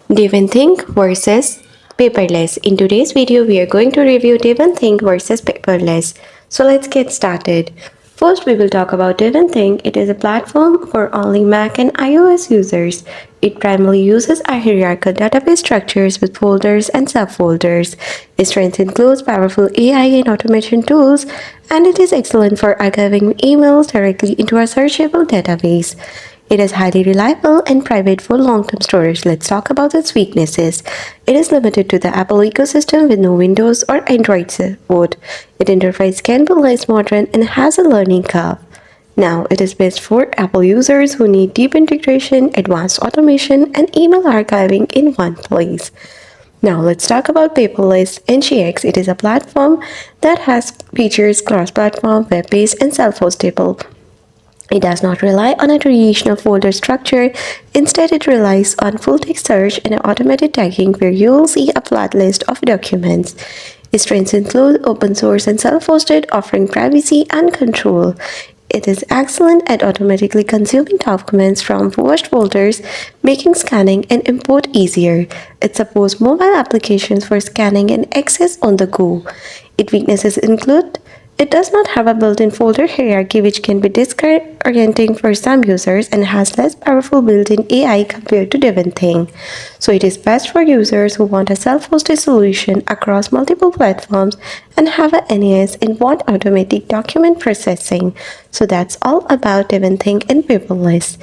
Devonthink versus Paperless. In today's video, we are going to review Devonthink versus Paperless. So let's get started. First, we will talk about Devonthink. It is a platform for only Mac and iOS users. It primarily uses a hierarchical database structures with folders and subfolders. Its strength includes powerful AI and automation tools, and it is excellent for archiving emails directly into a searchable database. It is highly reliable and private for long-term storage. Let's talk about its weaknesses. It is limited to the Apple ecosystem with no Windows or Android support. Its interface can be less modern and has a learning curve. Now, it is best for Apple users who need deep integration, advanced automation, and email archiving in one place. Now let's talk about Paperless NGX. It is a platform that has features cross-platform, web-based, and self-hostable. It does not rely on a traditional folder structure. Instead, it relies on full-text search and automated tagging where you will see a flat list of documents. Its strengths include open source and self-hosted, offering privacy and control. It is excellent at automatically consuming documents from washed folders, making scanning and import easier. It supports mobile applications for scanning and access on the go. Its weaknesses include it does not have a built-in folder hierarchy, which can be disorienting for some users, and has less powerful built-in AI compared to Devonthink. So it is best for users who want a self-hosted solution across multiple platforms and have a NAS and want automatic document processing. So that's all about Devonthink and Paperless.